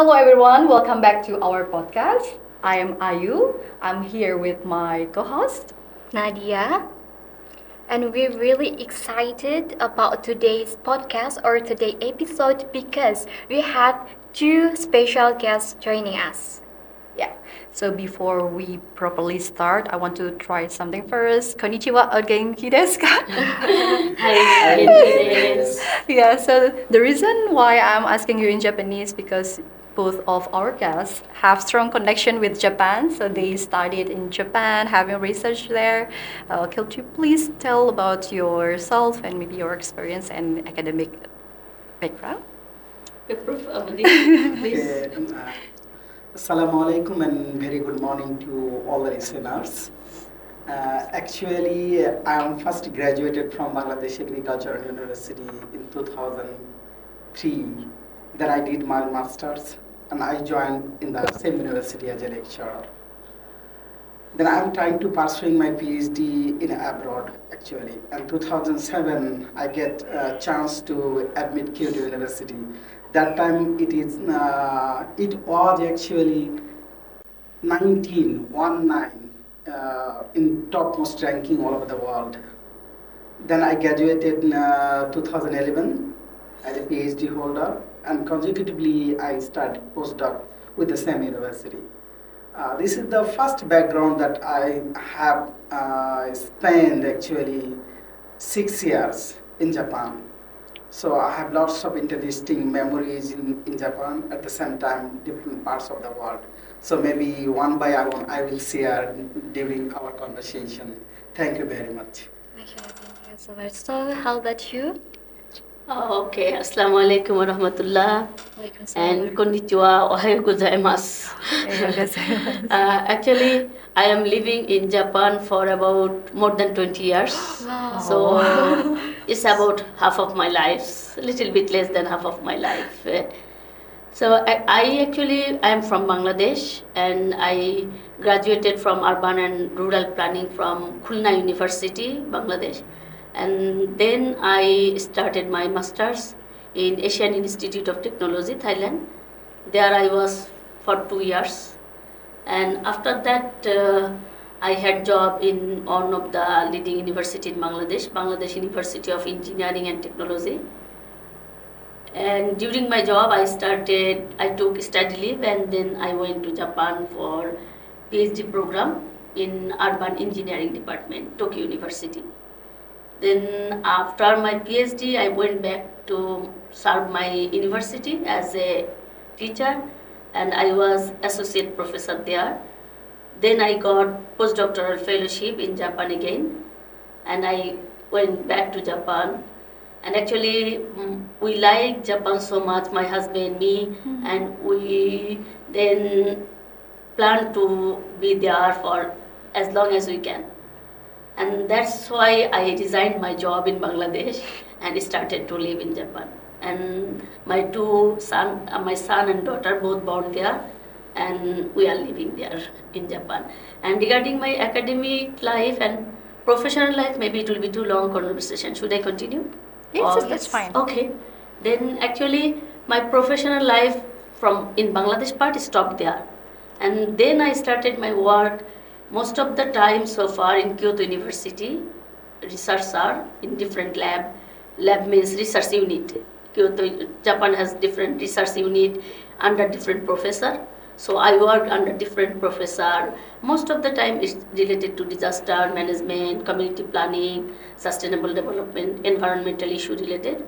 Hello, everyone. Welcome back to our podcast. I am Ayu. I'm here with my co host. Nadia, and we're really excited about today's podcast or today's episode because we have two special guests joining us. Yeah. So before we properly start, I want to try something first. Konnichiwa o genki desu ka? Hi, Candice. Yeah, so the reason why I'm asking you in Japanese because both of our guests have strong connection with Japan. So they studied in Japan, having research there. Could you please tell about yourself and maybe your experience and academic background? Proof of please. Okay, Assalamu alaikum and very good morning to all the listeners. Actually, I am first graduated from Bangladesh Agricultural University in 2003. Then I did my master's and I joined in the same university as a lecturer. Then I'm trying to pursuing my PhD in abroad actually. In 2007, I get a chance to admit Kyoto University. That time it was actually 19 in topmost ranking all over the world. Then I graduated in 2011 as a PhD holder, and consecutively I started postdoc with the same university. This is the first background that I have spent actually 6 years in Japan. So I have lots of interesting memories in Japan, at the same time different parts of the world. So maybe one by one I will share during our conversation. Thank you very much. Okay, thank you so much. So, how about you? Okay, Assalamu alaikum wa rahmatullah and konnichiwa, ohayo gozaimasu. Actually, I am living in Japan for about more than 20 years. Wow. So it's about half of my life, a little bit less than half of my life. So I am from Bangladesh and I graduated from urban and rural planning from Khulna University, Bangladesh. And then I started my master's in Asian Institute of Technology, Thailand. There I was for 2 years. And after that, I had job in one of the leading university in Bangladesh, Bangladesh University of Engineering and Technology. And during my job, I took study leave and then I went to Japan for PhD program in Urban Engineering Department, Tokyo University. Then after my PhD, I went back to serve my university as a teacher and I was associate professor there. Then I got postdoctoral fellowship in Japan again and I went back to Japan. And actually, we like Japan so much, my husband, me, and we then plan to be there for as long as we can. And that's why I resigned my job in Bangladesh and started to live in Japan. And my my son and daughter both born there, and we are living there in Japan. And regarding my academic life and professional life, maybe it will be too long conversation. Should I continue? Yes, that's fine. Okay. Then actually my professional life from in Bangladesh part stopped there. And then I started my work most of the time so far in Kyoto University, researcher in different lab. Lab means research unit. Kyoto, Japan has different research unit under different professor. So I worked under different professor. Most of the time it's related to disaster management, community planning, sustainable development, environmental issue related.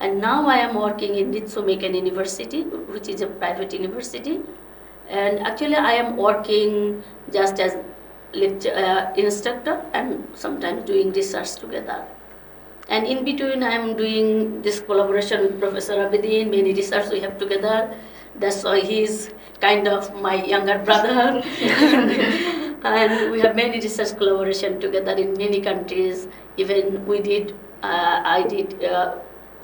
And now I am working in Ritsumekan University, which is a private university. And actually I am working just as instructor and sometimes doing research together. And in between I am doing this collaboration with Professor Abedin, many research we have together. That's why he's kind of my younger brother. And we have many research collaboration together in many countries. Even I did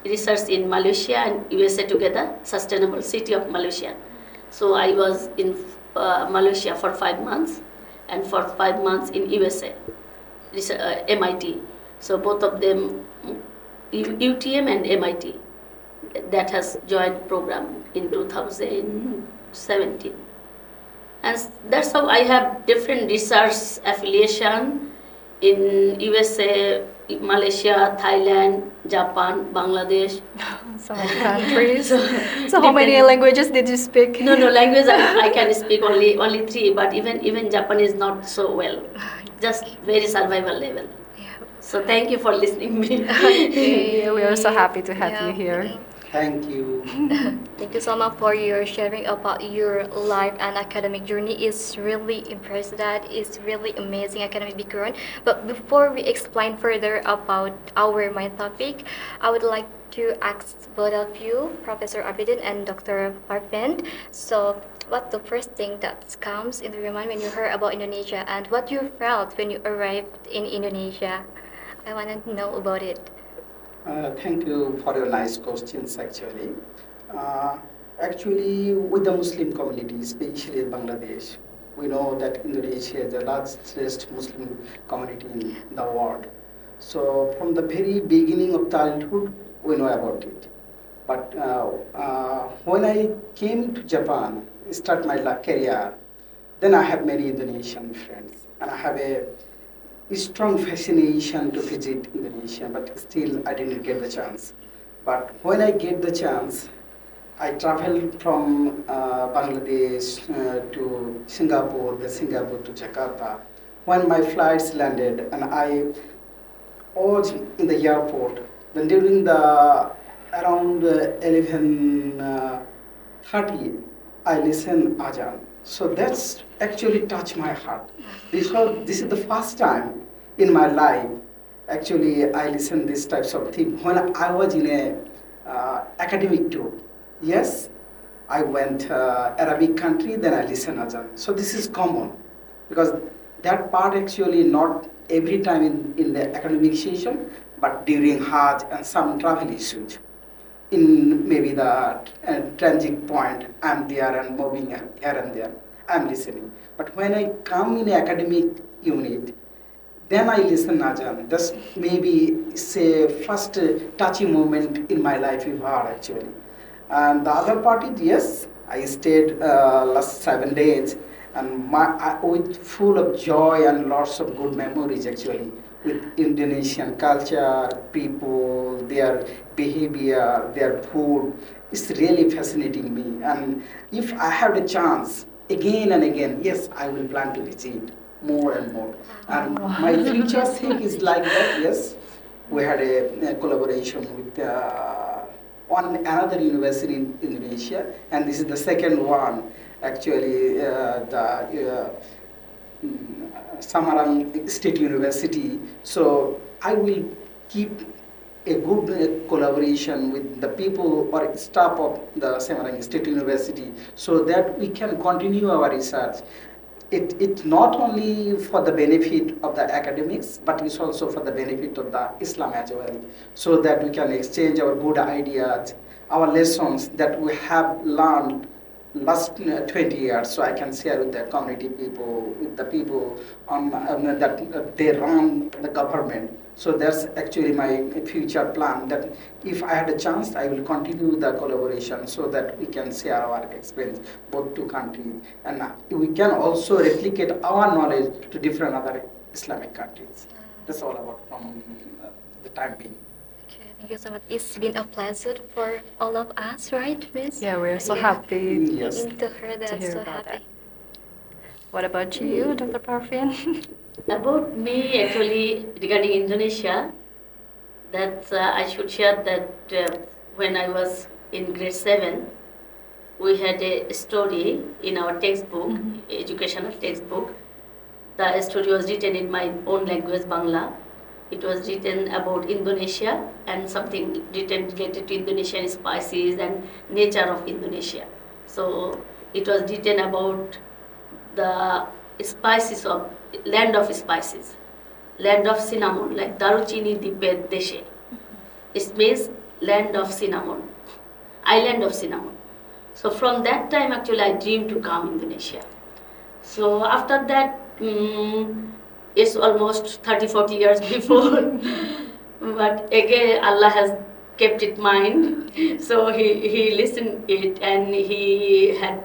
research in Malaysia and USA together, sustainable city of Malaysia. So I was in Malaysia for 5 months and for 5 months in USA, MIT. So both of them, UTM and MIT. that has joined program in 2017. And that's how I have different research affiliation in USA, Malaysia, Thailand, Japan, Bangladesh. So many countries. So, So how many different- languages did you speak? No, language I can speak only three, but even Japanese not so well, just very survival level. So thank you for listening me. Yeah, we are so happy to have you here. Thank you. Thank you so much for your sharing about your life and academic journey. It's really impressive. That is really amazing academic background. But before we explain further about our main topic, I would like to ask both of you, Professor Abidin and Dr. Arvind. So, what's the first thing that comes into your mind when you heard about Indonesia, and what you felt when you arrived in Indonesia? I want to know about it. Thank you for your nice questions, actually. Uh, Actually, with the Muslim community, especially in Bangladesh, we know that Indonesia is the largest Muslim community in the world. So, from the very beginning of childhood, we know about it. But when I came to Japan, start my career, then I have many Indonesian friends, and I have a strong fascination to visit Indonesia, but still I didn't get the chance. But when I get the chance, I traveled from Bangladesh to Singapore, the Singapore to Jakarta. When my flights landed and I was in the airport, then during the around 11:30, I listened Ajahn. So that's actually touched my heart. Because this is the first time in my life, actually, I listened these types of things. When I was in a academic tour, yes, I went Arabic country, then I listened Ajahn. So this is common, because that part actually not every time in the academic session, but during Hajj and some travel issues. In maybe the transit point, I'm there and moving here and there, I'm listening. But when I come in academic unit, then I listen Ajahn. That's maybe say first touchy moment in my life you heard actually. And the other part is yes, I stayed last 7 days and with full of joy and lots of good memories actually with Indonesian culture, people, their behavior, their food. It's really fascinating me. And if I have the chance again and again, yes, I will plan to visit more and more. And my future thing is like that, yes. We had a collaboration with one another university in Indonesia, and this is the second one. Actually, the Samarang State University. So I will keep a good collaboration with the people or staff of the Samarang State University so that we can continue our research. It's not only for the benefit of the academics, but it's also for the benefit of the Islam as well, so that we can exchange our good ideas, our lessons that we have learned last 20 years, so I can share with the community people, with the people on that they run the government. So that's actually my future plan, that if I had a chance, I will continue the collaboration so that we can share our experience both two countries, and we can also replicate our knowledge to different other Islamic countries. That's all about from the time being. Okay, thank you so much. It's been a pleasure for all of us, right, Miss? Yeah, we're so Yeah. happy Yes. To hear that, hear so about happy. that. What about you, Dr. Parvin? About me, actually, regarding Indonesia, that I should share that when I was in grade 7, we had a story in our textbook, educational textbook. The story was written in my own language, Bangla. It was written about Indonesia and something written related to Indonesian spices and nature of Indonesia. So it was written about the spices of land of spices, land of cinnamon, like Daruchini Dipe Deshe. It means land of cinnamon, island of cinnamon. So from that time, actually, I dreamed to come Indonesia. So after that, it's almost 30-40 years before. But again, Allah has kept it mind. So he listened it, and he had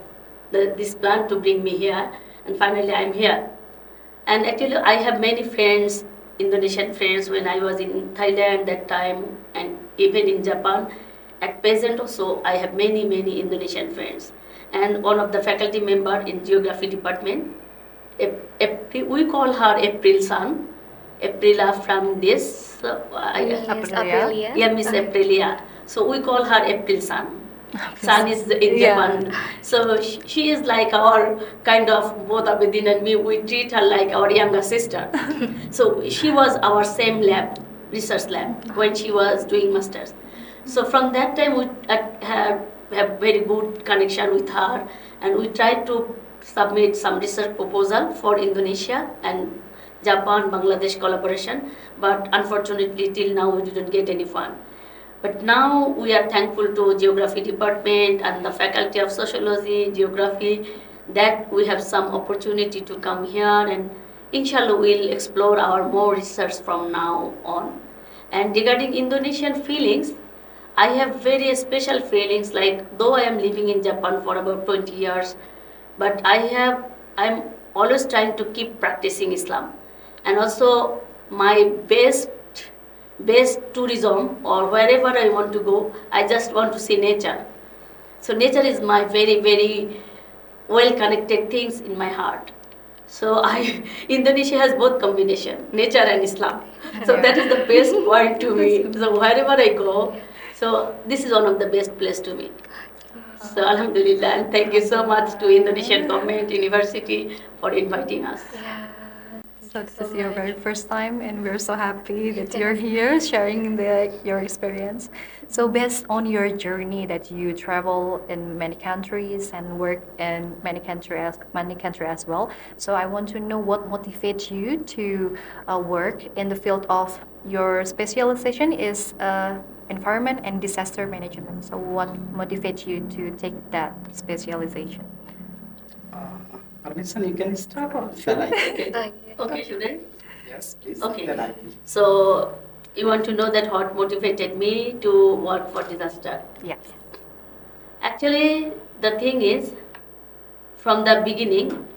this plan to bring me here, and finally I'm here. And actually, I have many friends, Indonesian friends, when I was in Thailand that time, and even in Japan. At present also, I have many, many Indonesian friends. And one of the faculty member in geography department, we call her April Sun. Aprila from this, Miss Aprilia. Aprilia. yeah, Miss Aprilia. So we call her April Sun. Sun is in Yeah. Japan. So she is like our kind of, both Abedin and me, we treat her like our younger sister. So she was our same lab, research lab, when she was doing masters. So from that time we have very good connection with her, and we tried to submit some research proposal for Indonesia and Japan, Bangladesh collaboration, but unfortunately till now we didn't get any fund. But now we are thankful to geography department and the faculty of sociology, geography, that we have some opportunity to come here, and inshallah we'll explore our more research from now on. And regarding Indonesian feelings, I have very special feelings, like though I am living in Japan for about 20 years, but I'm always trying to keep practicing Islam. And also my best tourism, or wherever I want to go, I just want to see nature. So nature is my very, very well connected things in my heart. So Indonesia has both combination, nature and Islam. So that is the best point to me. So wherever I go, so this is one of the best place to me. So Alhamdulillah, and thank you so much to Indonesian Government University for inviting us. So this is your very first time, and we're so happy that you're here sharing your experience. So based on your journey that you travel in many countries and work in many countries as well. So I want to know what motivates you to work in the field of your specialization is environment and disaster management. So what motivates you to take that specialization? Permission, you can start or shall I? Okay, student. Yes, please. Okay. Then I So you want to know that what motivated me to work for disaster? Yes. Actually, the thing is, from the beginning,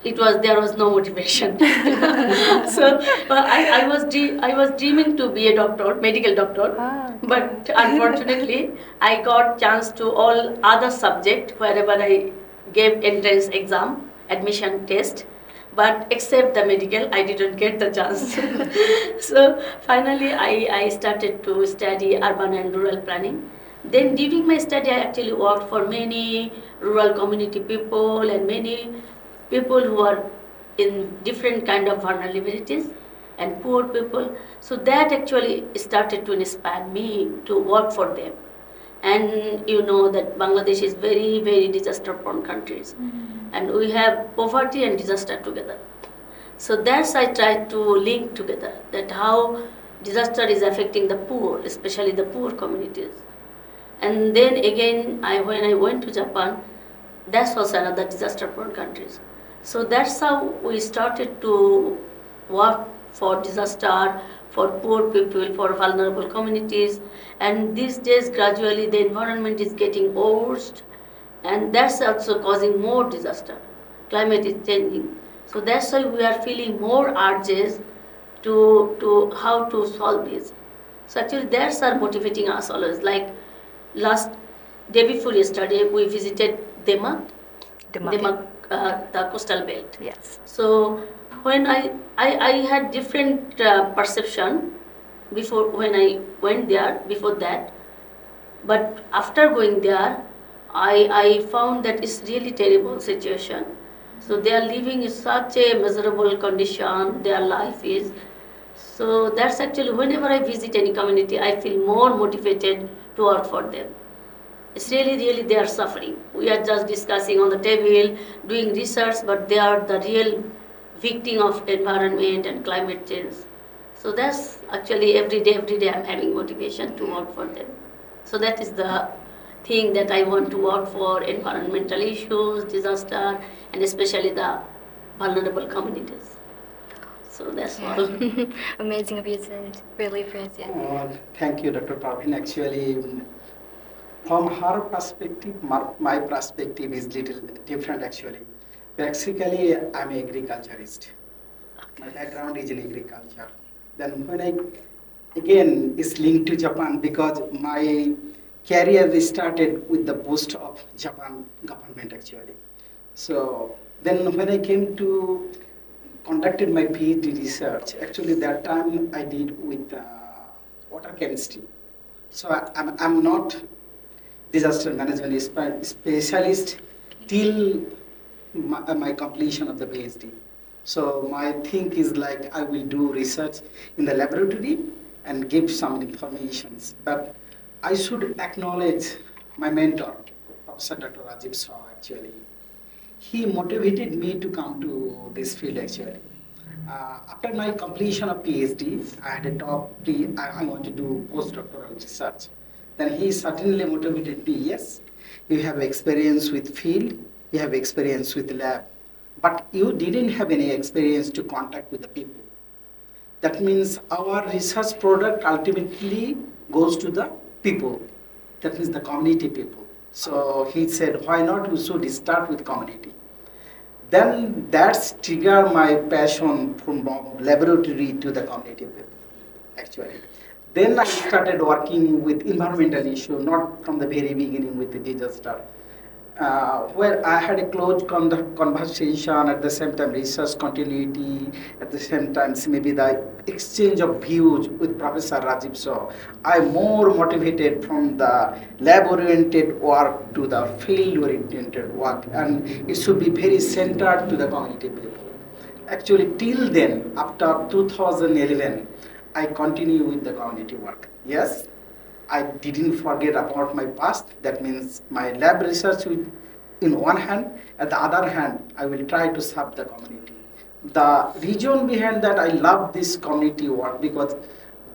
there was no motivation. So I was dreaming to be a doctor, medical doctor, but unfortunately, I got chance to all other subject wherever I gave entrance exam, admission test. But except the medical, I didn't get the chance. So finally, I started to study urban and rural planning. Then during my study, I actually worked for many rural community people and many people who are in different kind of vulnerabilities and poor people. So that actually started to inspire me to work for them. And you know that Bangladesh is very, very disaster-prone countries. And we have poverty and disaster together. So that's I tried to link together that how disaster is affecting the poor, especially the poor communities. And then again, when I went to Japan, that was another disaster-prone countries. So that's how we started to work for disaster, for poor people, for vulnerable communities. And these days, gradually, the environment is getting worse, and that's also causing more disaster. Climate is changing. So that's why we are feeling more urges to how to solve this. So actually, that's are motivating us always. Like last day before yesterday, we visited Demak, the coastal belt. Yes. So when I had different perception before when I went there before that, but after going there, I found that it's really terrible situation. So they are living in such a miserable condition. Their life is. So that's actually whenever I visit any community, I feel more motivated to work for them. It's really, really they are suffering. We are just discussing on the table, doing research, but they are the real victim of environment and climate change. So that's actually every day I'm having motivation to work for them. So that is the thing that I want to work for, environmental issues, disaster, and especially the vulnerable communities. So that's Yeah. all. Amazing vision. Really appreciate. Thank you, Dr. Parvin. Actually, from her perspective, my perspective is little different actually. Basically, I'm an agriculturist. My background is in agriculture. Then when I again is linked to Japan because my career started with the boost of Japan government actually. So then when I came to conducted my PhD research, actually that time I did with water chemistry. So I'm not disaster management specialist till my completion of the PhD. So my think is like I will do research in the laboratory and give some informations. But I should acknowledge my mentor, Professor Dr. Rajiv Shaw actually. He motivated me to come to this field actually. After my completion of PhD, I had a I want to do postdoctoral research. Then he certainly motivated me, yes, you have experience with field, you have experience with lab, but you didn't have any experience to contact with the people. That means our research product ultimately goes to the people. That means the community people. So he said, why not we should start with community? Then that's trigger my passion from laboratory to the community people, actually. Then I started working with environmental issue, not from the very beginning with the disaster. Where I had a close conversation at the same time research continuity, at the same time maybe the exchange of views with Professor Rajiv Shaw. I'm more motivated from the lab oriented work to the field oriented work, and it should be very centered to the community people. Actually, till then, after 2011, I continue with the community work. Yes, I didn't forget about my past. That means my lab research will, in one hand, at the other hand, I will try to serve the community. The reason behind that, I love this community work because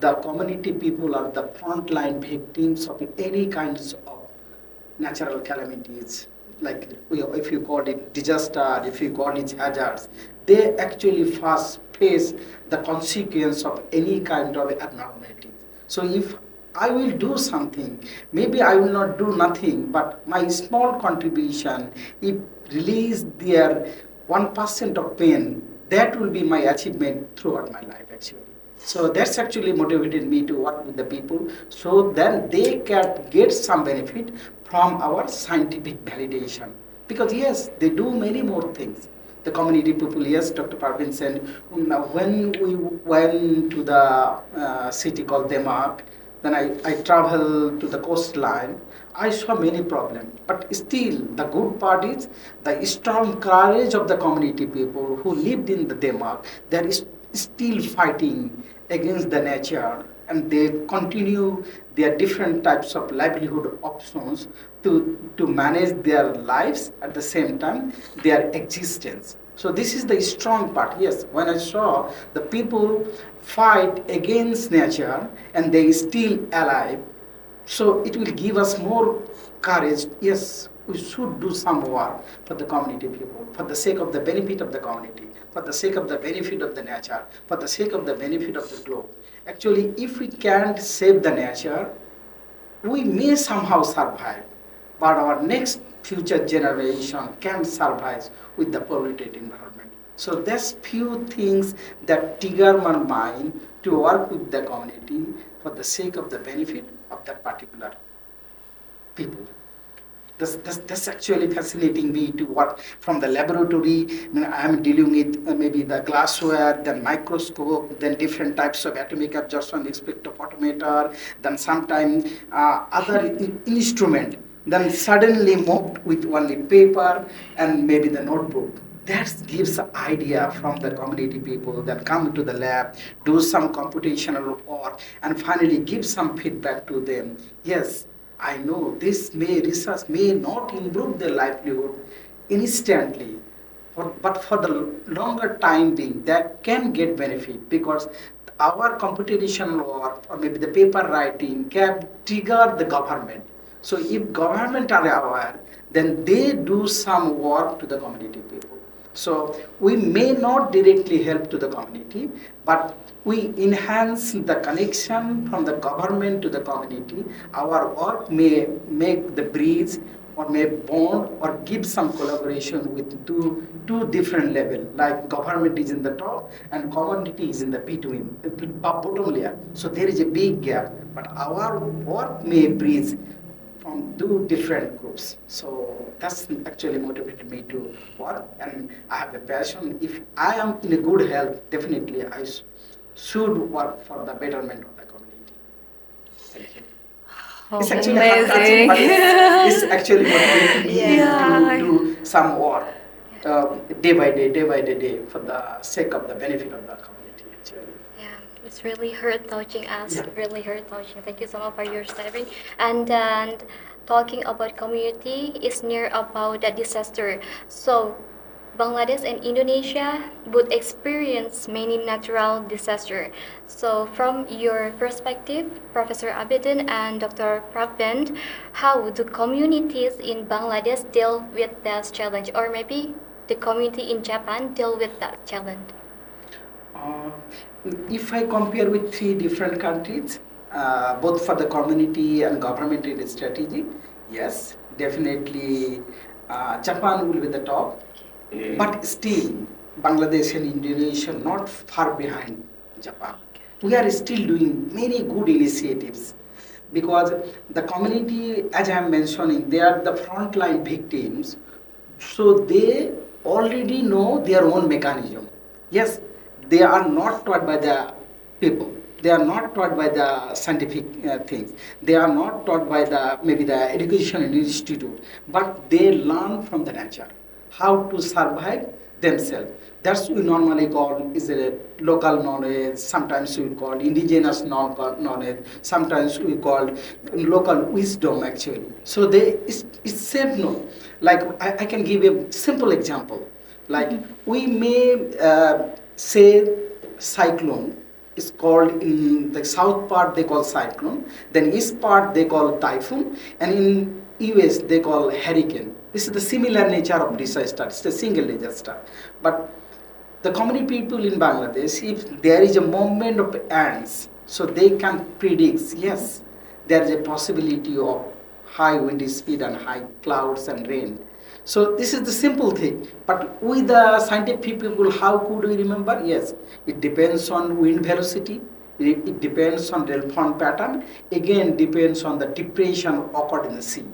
the community people are the frontline victims of any kinds of natural calamities, like if you call it disaster, if you call it hazards, they actually first face the consequence of any kind of abnormality. So if I will do something, maybe I will not do nothing, but my small contribution, if release their 1% of pain, that will be my achievement throughout my life actually. So that's actually motivated me to work with the people so then they can get some benefit from our scientific validation. Because yes, they do many more things. The community people, yes, Dr. Parvin said, when we went to the city called Demak, then I traveled to the coastline. I saw many problems, but still the good part is the strong courage of the community people who lived in the Denmark. They are still fighting against the nature, and they continue their different types of livelihood options to manage their lives at the same time their existence. So this is the strong part. Yes, when I saw the people fight against nature and they still alive, so it will give us more courage. Yes, we should do some work for the community people, for the sake of the benefit of the community, for the sake of the benefit of the nature, for the sake of the benefit of the globe. Actually, if we can't save the nature, we may somehow survive, but our next future generation can survive with the polluted environment. So there's few things that trigger my mind to work with the community for the sake of the benefit of that particular people. That's actually fascinating me to work from the laboratory. I am dealing with maybe the glassware, then microscope, then different types of atomic absorption spectrophotometer, then sometimes other instrument. Then suddenly moved with only paper and maybe the notebook. That gives an idea from the community people, then come to the lab, do some computational work, and finally give some feedback to them. Yes, I know this research may not improve their livelihood instantly, but for the longer time being, that can get benefit because our computational work or maybe the paper writing can trigger the government. So if government are aware, then they do some work to the community people. So we may not directly help to the community, but we enhance the connection from the government to the community. Our work may make the bridge or may bond or give some collaboration with two different level, like government is in the top and community is in the between, the bottom layer. So there is a big gap, but our work may bridge from two different groups. So that's actually motivated me to work, and I have a passion. If I am in a good health, definitely I should work for the betterment of the community. Thank you. It's actually heart-touching, Amazing. but it's actually motivating me Yeah. to do some work day by day for the sake of the benefit of the community. Actually. Yeah, it's really heart touching us. Yeah. Really heart touching. Thank you so much for your sharing. And then talking about community is near about the disaster. So Bangladesh and Indonesia would experience many natural disaster. So from your perspective, Professor Abidin and Dr. Pravin, how do communities in Bangladesh deal with that challenge, or maybe the community in Japan deal with that challenge? Uh, if I compare with three different countries, both for the community and government in strategy, yes, definitely Japan will be the top, but still Bangladesh and Indonesia not far behind Japan. We are still doing many good initiatives because the community, as I am mentioning, they are the frontline victims, so they already know their own mechanism. Yes, they are not taught by the people. They are not taught by the scientific things. They are not taught by the maybe the education institute, but they learn from the nature how to survive themselves. That's we normally call is a local knowledge. Sometimes we call indigenous knowledge. Sometimes we call local wisdom actually. So they it's safe no. Like I can give a simple example. Like we may say cyclone is called in the south part they call cyclone, then east part they call typhoon, and in US they call hurricane. This is the similar nature of disaster. It's a single disaster, but the community people in Bangladesh, if there is a movement of ants, so they can predict, yes, there is a possibility of high wind speed and high clouds and rain. So this is the simple thing. But with the scientific people, how could we remember? Yes, it depends on wind velocity. It depends on rainfall pattern. Again, depends on the depression occurred in the sea.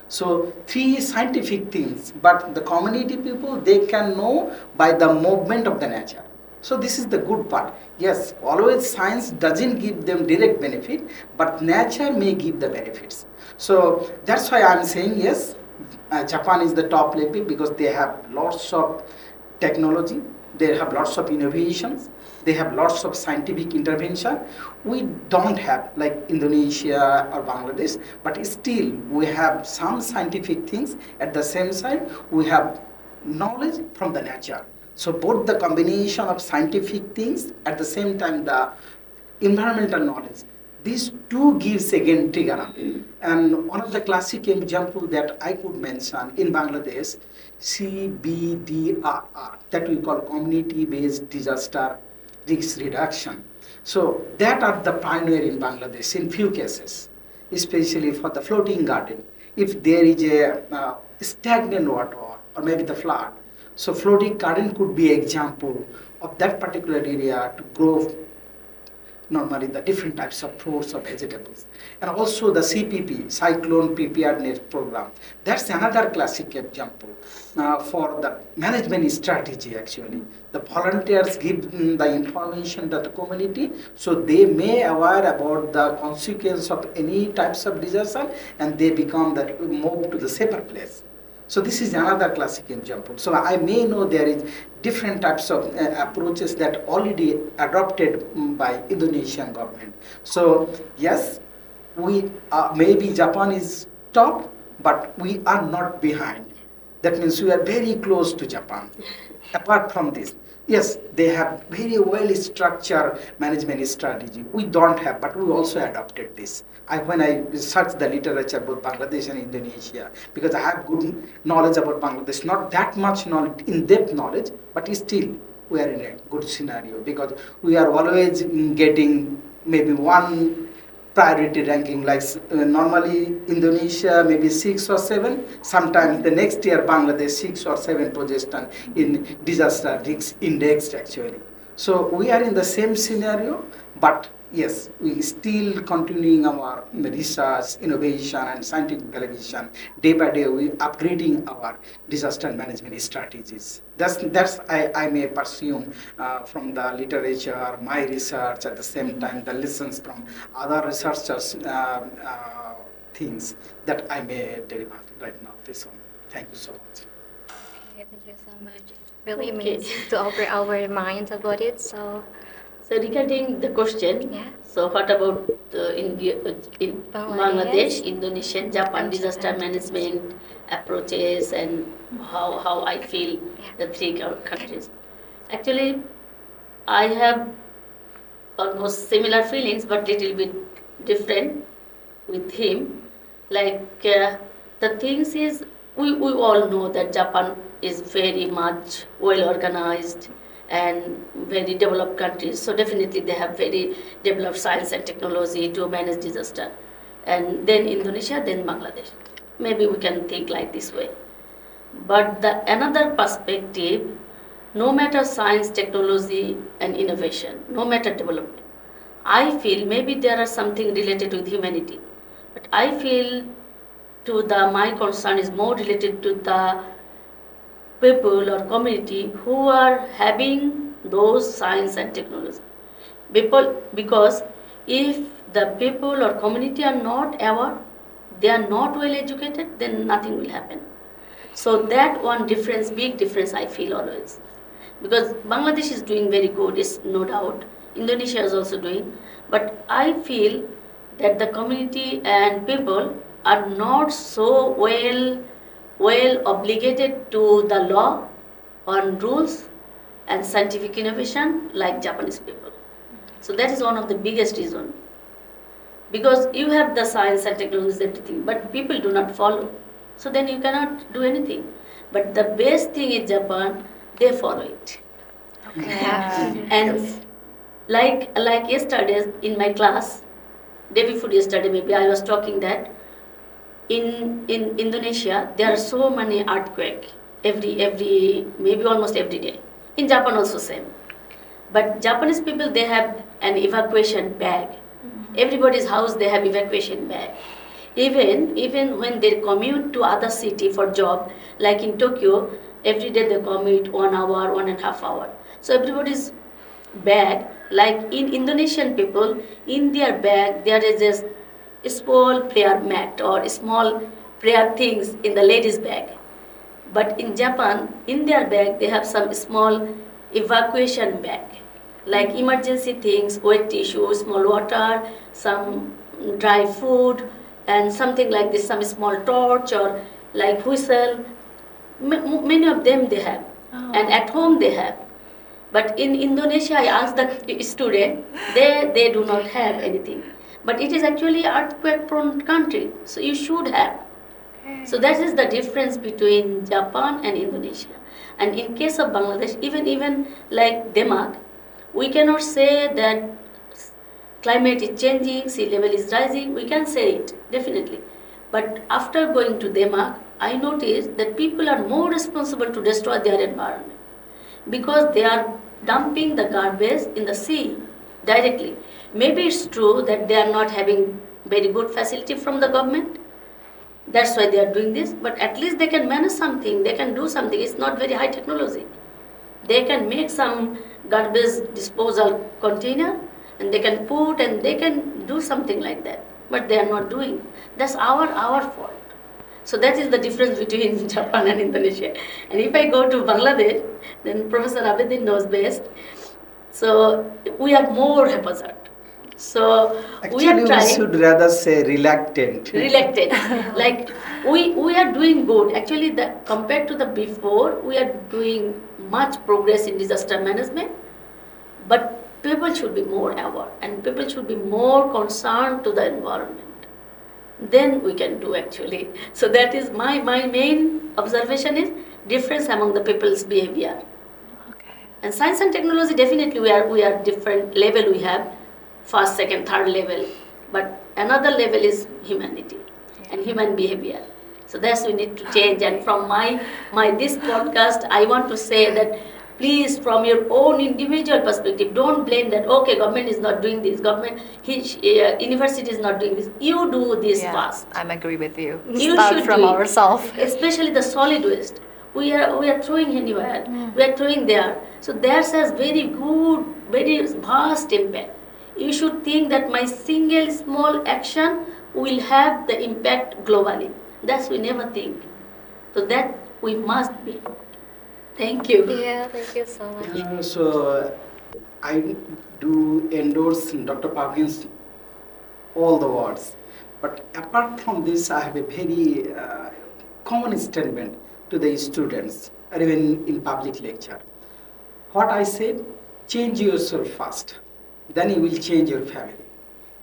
So three scientific things, but the community people, they can know by the movement of the nature. So this is the good part. Yes, always science doesn't give them direct benefit, but nature may give the benefits. So that's why I'm saying yes, Japan is the top level because they have lots of technology, they have lots of innovations, they have lots of scientific intervention. We don't have like Indonesia or Bangladesh, but still we have some scientific things. At the same time, we have knowledge from the nature. So both the combination of scientific things at the same time the environmental knowledge. These two gives again trigger. And one of the classic example that I could mention in Bangladesh, CBDRR, that we call community-based disaster risk reduction. So that are the pioneer in Bangladesh in few cases, especially for the floating garden. If there is a stagnant water or maybe the flood, so floating garden could be example of that particular area to grow normally the different types of fruits or vegetables. And also the CPP, Cyclone Preparedness Program. That's another classic example for the management strategy actually. The volunteers give the information to the community so they may aware about the consequence of any types of disaster and they become the move to the safer place. So this is another classic example. So I may know there is different types of approaches that already adopted by Indonesian government. So yes, we maybe Japan is top, but we are not behind. That means we are very close to Japan. Apart from this, Yes, they have very well structured management strategy. We don't have, but we also adopted this. When I search the literature about Bangladesh and Indonesia, because I have good knowledge about Bangladesh, not that much knowledge, in-depth knowledge, but still we are in a good scenario because we are always getting maybe one priority ranking, like normally Indonesia maybe 6 or 7, sometimes the next year Bangladesh 6 or 7 position in disaster risk index actually. So we are in the same scenario, but yes, we still continuing our research, innovation and scientific television. Day by day we upgrading our disaster management strategies. That's I may pursue from the literature, my research, at the same time the lessons from other researchers things that I may deliver right now. This one. Thank you so much. Okay, thank you so much. Really Okay. amazing to open our minds about it. So regarding the question, Yeah. so what about in Bangladesh, Indonesia, and Japan And disaster Japan. management approaches and how I feel the three countries? Actually, I have almost similar feelings, but little bit different with him. Like the things is, we all know that Japan is very much well organized and very developed countries. So definitely they have very developed science and technology to manage disaster. And then Indonesia, then Bangladesh. Maybe we can think like this way. But the another perspective, no matter science, technology, and innovation, no matter development, I feel maybe there are something related with humanity. But I feel my concern is more related to the people or community who are having those science and technology. Because if the people or community are not aware, they are not well educated, then nothing will happen. So that one difference, big difference, I feel always. Because Bangladesh is doing very good, is no doubt. Indonesia is also doing, but I feel that the community and people are not so well obligated to the law on rules and scientific innovation like Japanese people. So that is one of the biggest reason. Because you have the science and technology everything, but people do not follow. So then you cannot do anything. But the best thing in Japan, they follow it. And Yes. like yesterday in my class, day before yesterday maybe I was talking that in Indonesia there are so many earthquake every maybe almost every day. In Japan also same. But Japanese people, they have an evacuation bag. Everybody's house they have evacuation bag. Even when they commute to other city for job, like in Tokyo, every day they commute 1 hour, 1.5 hour. So everybody's bag, like in Indonesian people, in their bag there is just a small prayer mat or small prayer things in the ladies' bag. But in Japan, in their bag, they have some small evacuation bag, like emergency things, wet tissue, small water, some dry food, and something like this, some small torch or like whistle. Many of them they have, and at home they have. But in Indonesia, I asked the student, they do not have anything. But it is actually earthquake-prone country, so you should have. So that is the difference between Japan and Indonesia. And in case of Bangladesh, even like Denmark, we cannot say that climate is changing, sea level is rising. We can say it definitely. But after going to Denmark, I noticed that people are more responsible to destroy their environment because they are dumping the garbage in the sea directly. Maybe it's true that they are not having very good facility from the government. That's why they are doing this, but at least they can manage something, they can do something. It's not very high technology. They can make some garbage disposal container and they can put and they can do something like that. But they are not doing. That's our fault. So that is the difference between Japan and Indonesia. And if I go to Bangladesh, then Professor Abedin knows best. So we are more haphazard. So we are Actually, we trying. should rather say reluctant. Reluctant. Like we are doing good. Actually, compared to the before, we are doing much progress in disaster management. But people should be more aware and people should be more concerned to the environment. Then we can do actually. So that is my main observation is difference among the people's behavior. Okay. And science and technology definitely we are different level we have, first, second, third level. But another level is humanity and human behavior. So that's we need to change. And from my this podcast, I want to say that please, from your own individual perspective, don't blame that. Okay, government is not doing this. University is not doing this. You do this Yeah, first. I'm agree with you. You Start should from do it. ourselves. Especially the solid waste. We are throwing anywhere. We are throwing there. So that has very good, very vast impact. You should think that my single small action will have the impact globally. That's we never think. So that we must be. Thank you. Yeah, thank you so much. So I do endorse Dr. Parvin's all the words. But apart from this, I have a very common statement to the students, or even in public lecture. What I said, change yourself first, then you will change your family.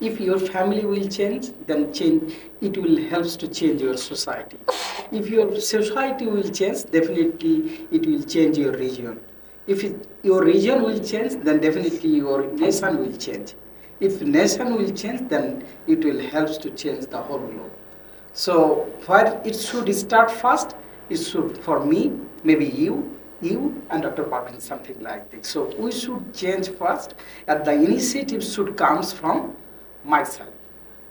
If your family will change, then change, it will help to change your society. If your society will change, definitely it will change your region. If your region will change, then definitely your nation will change. If nation will change, then it will help to change the whole globe. So where it should start first, it should for me, maybe you and Dr. Parvin, something like this. So we should change first, and the initiative should comes from myself.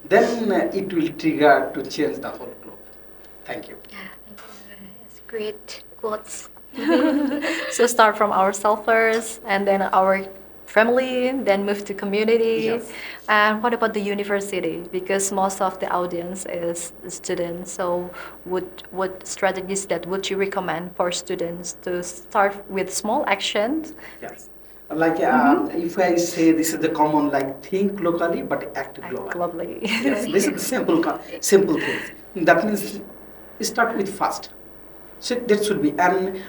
Then it will trigger to change the whole globe. Thank you. Yeah, thank you. It's great quotes. So start from ourselves first, and then our family, then move to community. Yes. And what about the university? Because most of the audience is students. So what strategies that would you recommend for students to start with small actions? Yes. Like if I say this is the common, like think locally but act globally. Globally. Yes, this is the simple things. That means start with fast. So that should be, and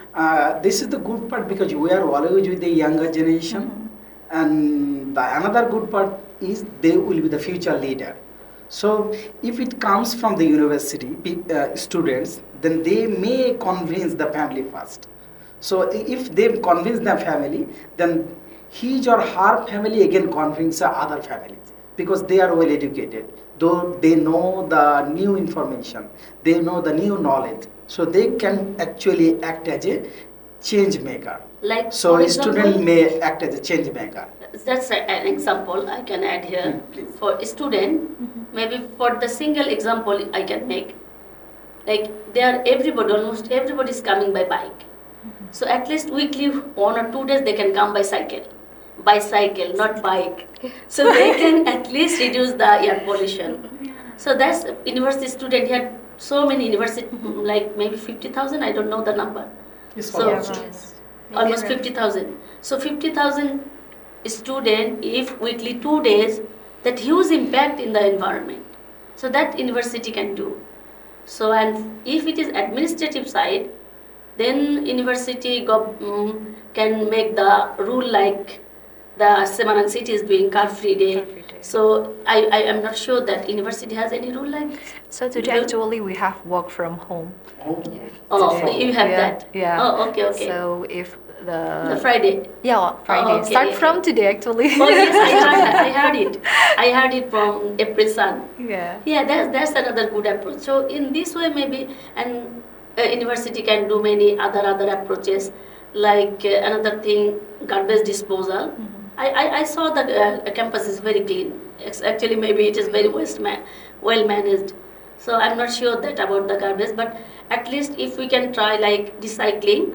this is the good part because we are always with the younger generation, and the another good part is they will be the future leader. So if it comes from the university students, then they may convince the family first. So if they convince the family, then his or her family again convince the other families because they are well educated. Though they know the new information, they know the new knowledge, so they can actually act as a change maker. Like So for a student example, may act as a change maker. that's an example I can add here. Please. For a student, maybe for the single example I can make, like almost everybody is coming by bike. So at least weekly, 1 or 2 days they can come by cycle, not bike. So they can at least reduce the air pollution. So that's university student. He had so many university, like maybe 50,000. I don't know the number. Yes, So almost. almost 50,000. So 50,000 student, if weekly 2 days, that huge impact in the environment. So that university can do. So and if it is administrative side, then university can make the rule like the Semarang city is doing car-free day. Car-free day. So I am not sure that university has any rule like this. So today actually we have work from home. Oh, Today. you have Yeah, that. yeah. Oh, okay. So if The Friday. yeah, Friday. okay, Start okay. from today actually. Oh yes, I heard it. I heard it from April Sun. Yeah. Yeah, that's another good approach. So in this way, maybe and university can do many other approaches, like another thing, garbage disposal. I saw the campus is very clean. Actually, maybe it is very well managed. So I'm not sure that about the garbage, but at least if we can try like recycling,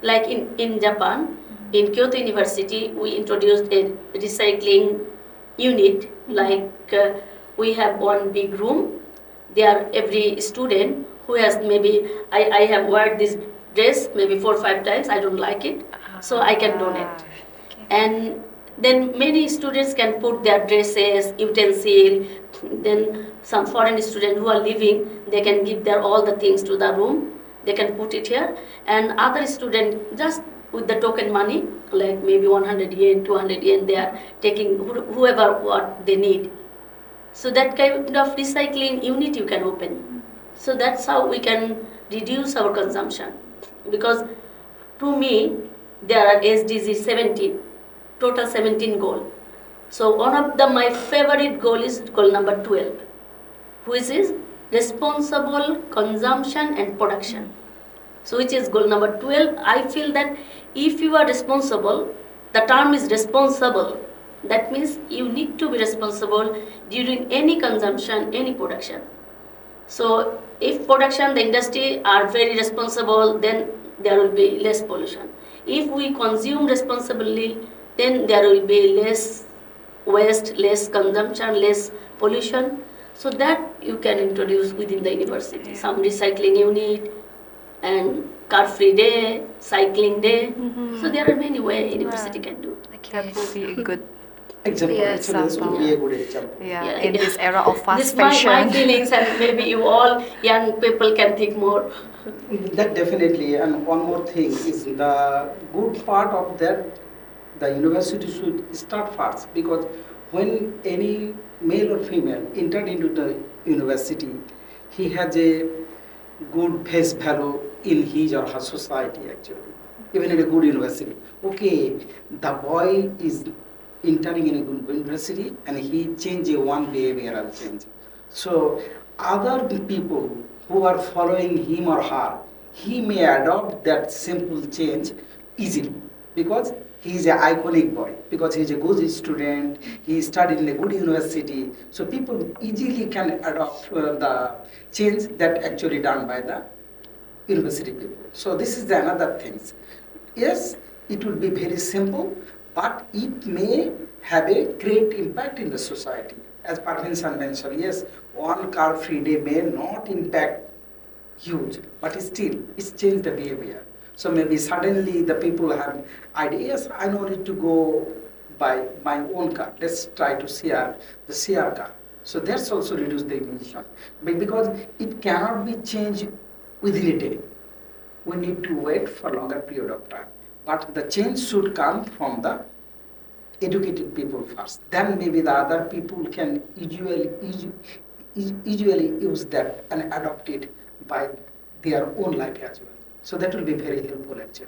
like in Japan, in Kyoto University, we introduced a recycling unit. Like we have one big room. There, every student who has maybe I have worn this dress maybe 4 or 5 times. I don't like it, so I can donate. And then many students can put their dresses, utensil. Then some foreign students who are living, they can give their all the things to the room. They can put it here, and other student just with the token money, like maybe 100 yen, 200 yen, they are taking whoever what they need. So that kind of recycling unit you can open. So that's how we can reduce our consumption. Because to me, there are SDG 17, total 17 goal. So one of my favorite goal is goal number 12, which is responsible consumption and production. So which is goal number 12. I feel that if you are responsible, the term is responsible. That means you need to be responsible during any consumption, any production. So if production, the industry are very responsible, then there will be less pollution. If we consume responsibly, then there will be less waste, less consumption, less pollution. So that you can introduce within the university. Some recycling unit and car-free day, cycling day. So there are many ways university can do. That will be a good Example, Yeah, actually, this would be a good example. in this era of fast This fashion. my feelings, and maybe you all young people can think more. That definitely, and one more thing is the good part of that, the university should start first, because when any male or female entered into the university, he has a good face value in his or her society actually, even in a good university. Okay, the boy is entering in a good university and he change a one behavioral change. So other people who are following him or her, he may adopt that simple change easily because he is an iconic boy, because he is a good student, he studied in a good university. So people easily can adopt the change that actually done by the university people. So this is the another things. Yes, it will be very simple, but it may have a great impact in the society. As Parvin San mentioned, yes, one car free day may not impact huge, but still it's changed the behavior. So maybe suddenly the people have idea, yes, I don't need to go buy my own car. Let's try to share the share car. So that's also reduce the emission. But because it cannot be changed within a day. We need to wait for longer period of time. But the change should come from the educated people first. Then maybe the other people can usually use that and adopt it by their own life as well. So that will be very helpful actually.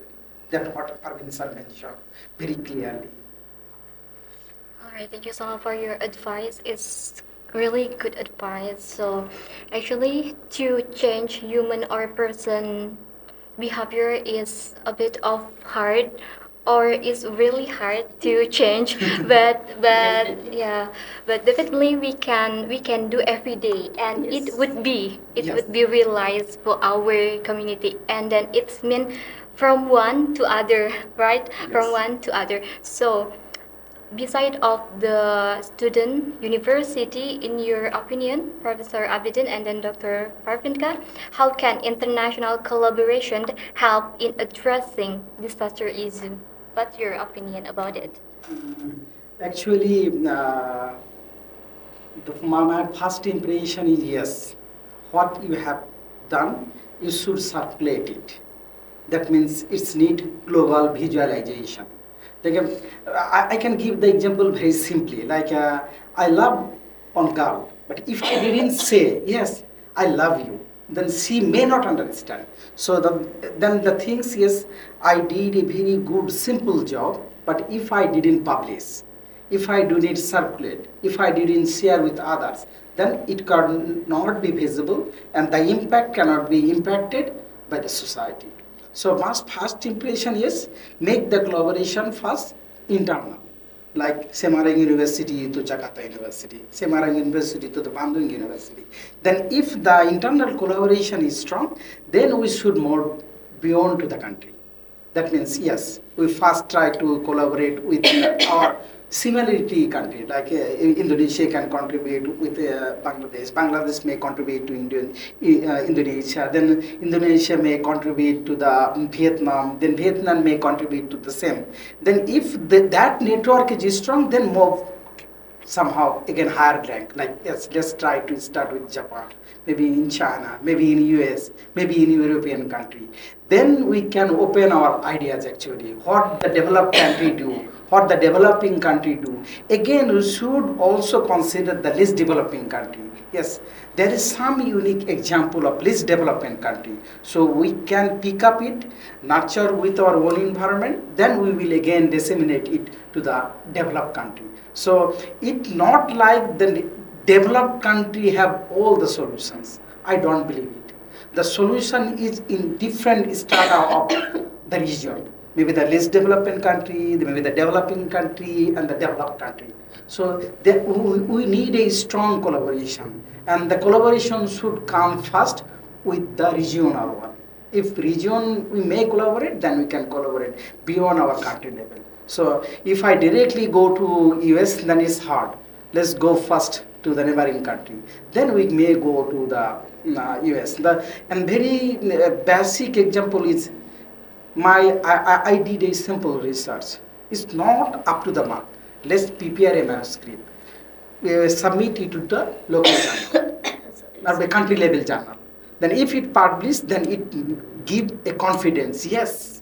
That's what Arvind sir mentioned very clearly. Alright, thank you so much for your advice. It's really good advice. So actually to change human or person behavior is a bit of hard or it's really hard to change but Definitely. yeah, but definitely we can do every day, and Yes. it Yes. would be realized for our community, and then it's mean from one to other, right? From Yes. one to other. So beside of the student university, in your opinion, Professor Abidin and then Dr. Parvinka, how can international collaboration help in addressing disaster issue? What's your opinion about it? Actually, my first impression is yes. What you have done, you should circulate it. That means it's need global visualization. Like I can give the example very simply. Like I love one girl, but if I didn't say yes, I love you, then she may not understand. So then the things is I did a very good simple job, but if I didn't publish, if I do not circulate, if I didn't share with others, then it cannot be visible and the impact cannot be impacted by the society. So my first impression is make the collaboration first internal. Like Semarang University to Jakarta University, Semarang University to the Bandung University. Then if the internal collaboration is strong, then we should move beyond to the country. That means yes, we first try to collaborate with our similarity country like Indonesia can contribute with Bangladesh. Bangladesh may contribute to Indonesia. Then Indonesia may contribute to the Vietnam. Then Vietnam may contribute to the same. Then if that network is strong, then move somehow again higher rank. Like yes, let's try to start with Japan, maybe in China, maybe in US, maybe in European country. Then we can open our ideas actually. What the developed country do, what the developing country do. Again, we should also consider the least developing country. Yes, there is some unique example of least developing country. So we can pick up it, nurture with our own environment, then we will again disseminate it to the developed country. So it not like the developed country have all the solutions. I don't believe it. The solution is in different strata of the region. Maybe the less developing country, maybe the developing country, and the developed country. So we need a strong collaboration, and the collaboration should come first with the regional one. If region we may collaborate, then we can collaborate beyond our country level. So if I directly go to US, then it's hard. Let's go first to the neighboring country. Then we may go to the US. And very basic example is I did a simple research. It's not up to the mark. Let's prepare a manuscript. Submit it to the local journal or the country level journal. Then if it published, then it give a confidence. Yes,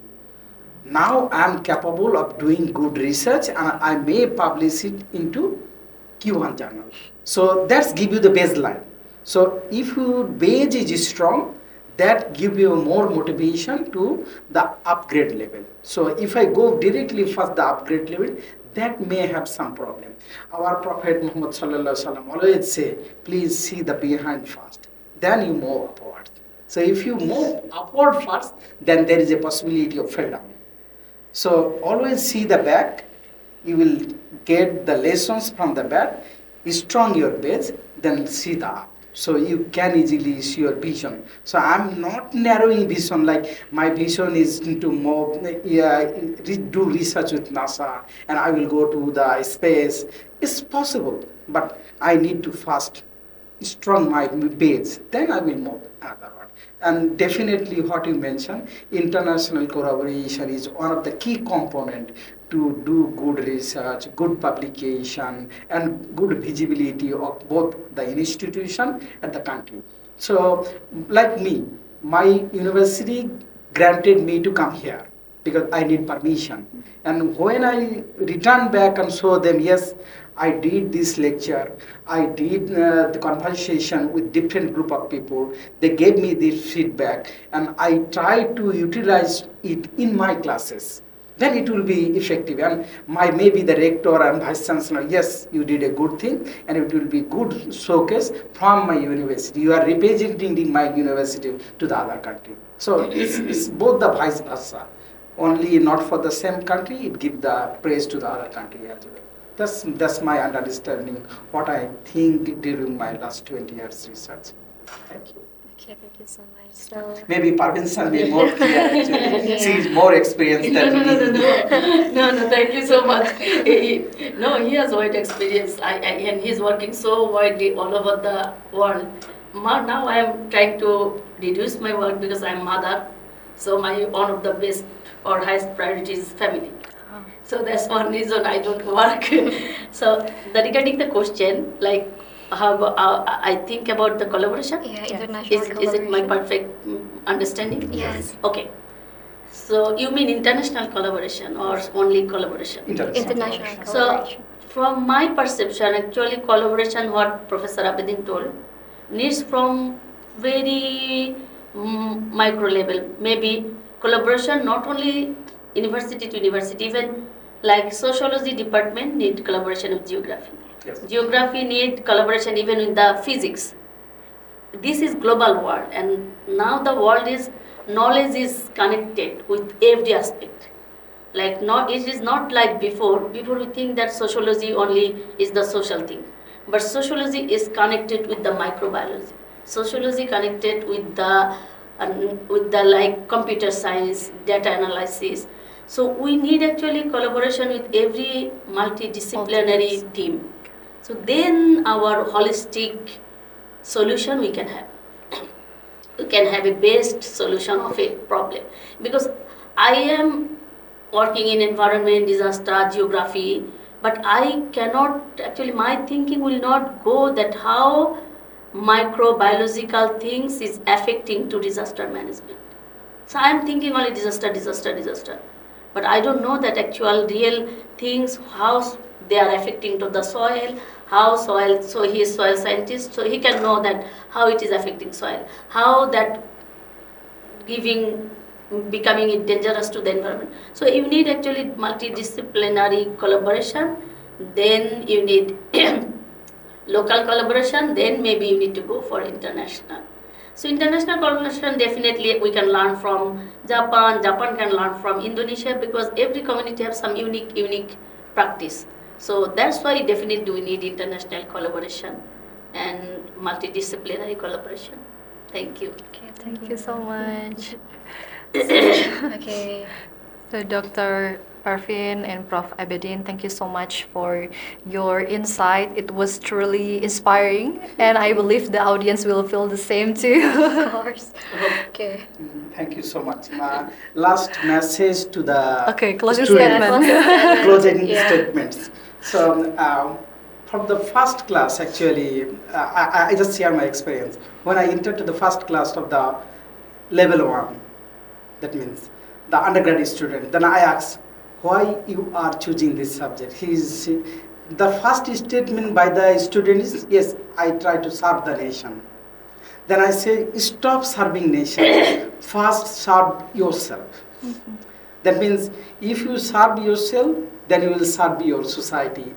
now I am capable of doing good research and I may publish it into Q1 journal. So that's give you the baseline. So if your base is strong, that give you more motivation to the upgrade level. So if I go directly first the upgrade level, that may have some problem. Our Prophet Muhammad sallallahu alaihi wasallam always say, please see the behind first, then you move upward. So if you move upward first, then there is a possibility of fall down. So always see the back, you will get the lessons from the back, strong your base, then see the up. So you can easily see your vision. So I'm not narrowing vision like my vision is to more, do research with NASA and I will go to the space. It's possible, but I need to first strong my base, then I will move another one. And definitely what you mentioned, international collaboration is one of the key component to do good research, good publication, and good visibility of both the institution and the country. So, like me, my university granted me to come here because I need permission. And when I return back and show them, yes, I did this lecture, I did the conversation with different group of people, they gave me this feedback and I try to utilize it in my classes. Then it will be effective and maybe the rector and vice chancellor, yes, you did a good thing and it will be good showcase from my university. You are representing my university to the other country. So it's both the vice versa. Only not for the same country, it gives the praise to the other country as well. That's my understanding, what I think during my last 20 years research. Thank you. Okay, thank you so much. So Maybe Parvin San be more clear actually. She is more experienced than me. No, thank you so much. He has wide experience and he's working so widely all over the world. Now I am trying to reduce my work because I'm mother. So my one of the best or highest priority is family. So that's one reason I don't work. So regarding the question, like how I think about the collaboration. yeah, international Is it my collaboration. perfect understanding? Yes. Okay. So you mean international collaboration or only collaboration? International So collaboration. from my perception, actually collaboration, what Professor Abedin told, needs from very micro level. Maybe collaboration not only university to university, even like sociology department need collaboration with geography. Yes. Geography need collaboration even with the physics. This is global world and now the world is knowledge is connected with every aspect. Like it is not like before. Before we think that sociology only is the social thing. But sociology is connected with the microbiology. Sociology connected with the like computer science, data analysis. So we need actually collaboration with every multidisciplinary team. So then our holistic solution we can have. We can have a best solution of a problem. Because I am working in environment, disaster, geography, but I cannot, actually my thinking will not go that how microbiological things is affecting to disaster management. So I am thinking only disaster. But I don't know that actual real things, how they are affecting to the soil, how soil, so he is soil scientist, so he can know that how it is affecting soil, how that giving becoming it dangerous to the environment. So you need actually multidisciplinary collaboration, then you need local collaboration, then maybe you need to go for international. So international collaboration, definitely we can learn from Japan can learn from Indonesia, because every community has some unique practice. So that's why definitely we need international collaboration and multidisciplinary collaboration. Thank you. Okay, thank you so much. Okay. So, Dr. Parvin and Prof. Abedin, thank you so much for your insight. It was truly inspiring, and I believe the audience will feel the same too. Of course. Okay. Thank you so much. Last message to the Okay, closing students. statement. Closing Yeah. statements. So from the first class, actually, I just share my experience. When I entered to the first class of the level 1, that means the undergraduate student, then I asked, why you are choosing this subject? The first statement by the student is, yes, I try to serve the nation. Then I say, stop serving nation, first serve yourself. That means if you serve yourself, then you will serve your society,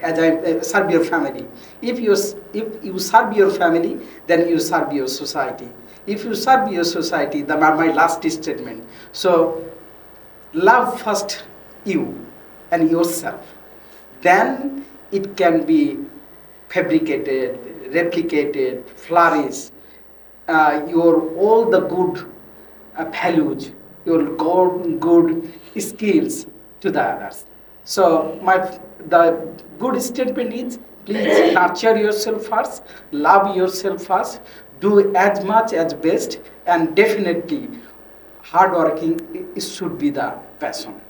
serve your family. If you serve your family, then you serve your society. If you serve your society, that's my last statement. So love first you and yourself. Then it can be fabricated, replicated, flourish. Your all the good values, your good skills to the others. So the good statement is, please nurture yourself first, love yourself first, do as much as best, and definitely hard working should be the passion.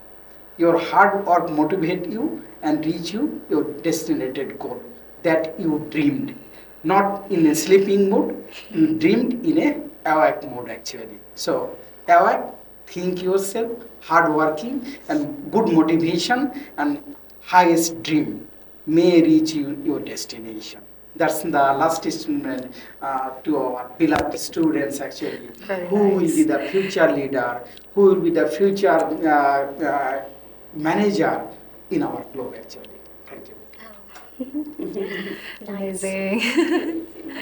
Your hard work motivate you and reach you your destinated goal that you dreamed. Not in a sleeping mode, you dreamed in a awake mode actually. So awake, think yourself, hard working and good motivation and highest dream may reach you your destination. That's the last statement to our beloved students actually. Very Who will nice. be the future leader, who will be the future manager in our globe actually. Thank you. Amazing.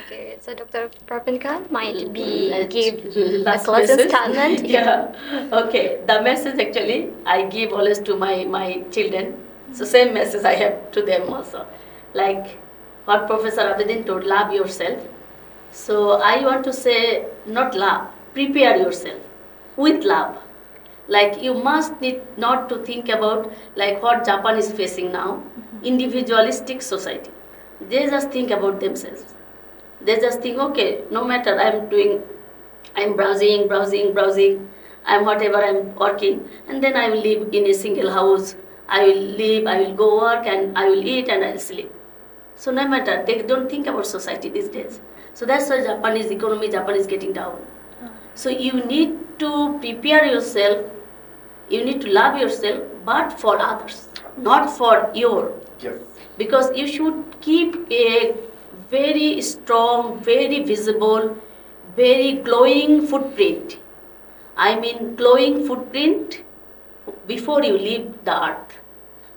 Okay, so Dr. Prapanka might be Let's- give a last closing message. statement. Yeah. Okay. The message actually I give always to my children. So same message I have to them also. Like what Professor Abedin told, love yourself. So I want to say not love, prepare yourself with love. Like you must need not to think about like what Japan is facing now, individualistic society. They just think about themselves. They just think, okay, no matter I'm browsing, I'm whatever I'm working, and then I will live in a single house. I will go work and I will eat and I will sleep. So no matter, they don't think about society these days. So that's why Japan is getting down. So you need to prepare yourself, you need to love yourself, but for others, not for your. Yes. Because you should keep a very strong, very visible, very glowing footprint. I mean glowing footprint before you leave the earth.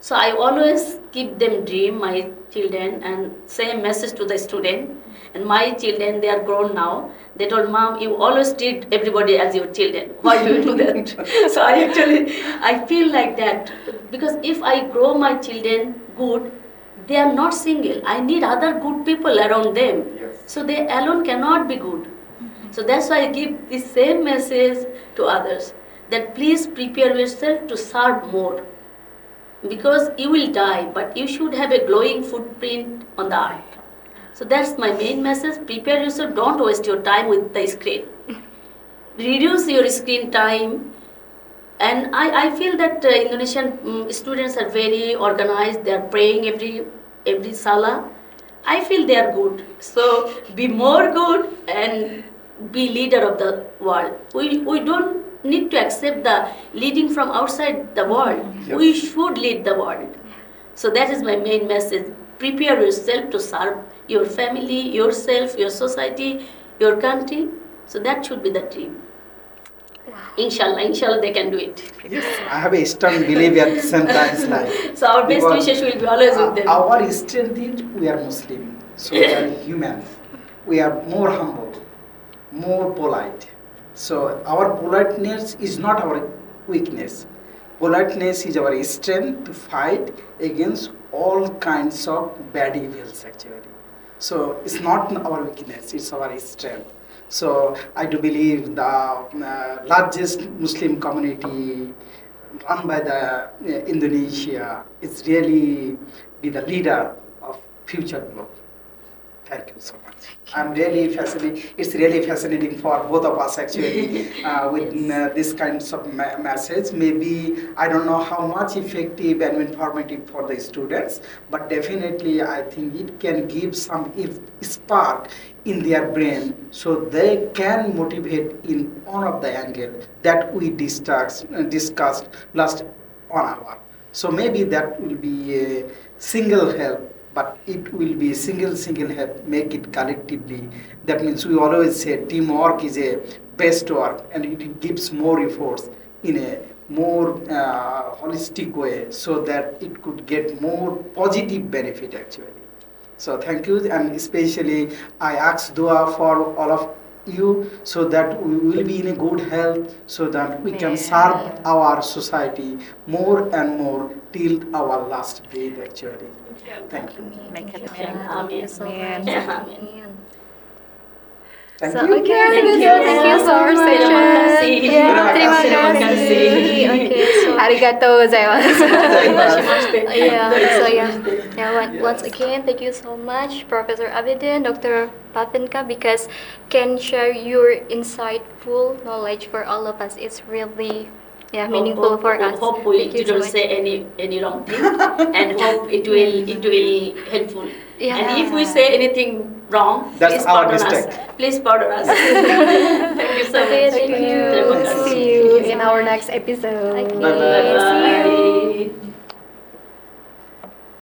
So I always keep them dream, my children, and same message to the student. And my children, they are grown now. They told, Mom, you always treat everybody as your children. Why do you do that? So I feel like that. Because if I grow my children good, they are not single. I need other good people around them. Yes. So they alone cannot be good. So that's why I give the same message to others. that please prepare yourself to serve more, because you will die, but you should have a glowing footprint on the earth. So that's my main message. Prepare yourself, don't waste your time with the screen. Reduce your screen time. And I feel that Indonesian students are very organized. They are praying every salah. I feel they are good. So be more good and be leader of the world. We don't need to accept the leading from outside the world. Yes. We should lead the world. So that is my main message. Prepare yourself to serve your family, yourself, your society, your country. So that should be the dream. Inshallah, they can do it. Yes, I have a strong belief at the same time. Like, So our best because, wishes will be always with them. Our strength is we are Muslim, so we are human. We are more humble, more polite. So our politeness is not our weakness. Politeness is our strength to fight against all kinds of bad evils actually. So it's not our weakness, it's our strength. So I do believe the largest Muslim community run by the Indonesia is really be the leader of future globe. Thank you so much. I'm really fascinated. It's really fascinating for both of us actually with this kinds of message. Maybe I don't know how much effective and informative for the students, but definitely I think it can give some spark in their brain so they can motivate in one of the angle that we discussed last 1 hour. So maybe that will be a single help, but it will be single help, make it collectively. That means we always say teamwork is a best work, and it gives more efforts in a more holistic way so that it could get more positive benefit actually. So thank you, and especially I ask dua for all of you so that we will be in a good health, so that we can serve our society more and more till our last breath actually. Thank you. Amen. Thank you so much. Amen. Thank So, you. okay, Thank thank you you. for our Terima session. kasih. Yeah, terima Terima kasih. kasih. Okay, so Arigatou gozaimasu. Once again, thank you so much, Professor Abidin, Dr. Papenka, because can share your insightful knowledge for all of us. It's really meaningful for us. Hope we Thank you so don't much. say any wrong thing, and hope it will helpful. Yeah. And if we say anything wrong, That's please our pardon mistake. us. Please pardon us. Thank you so Okay, much. thank you. Terima kasih. See you in our next episode. Okay, Bye-bye. see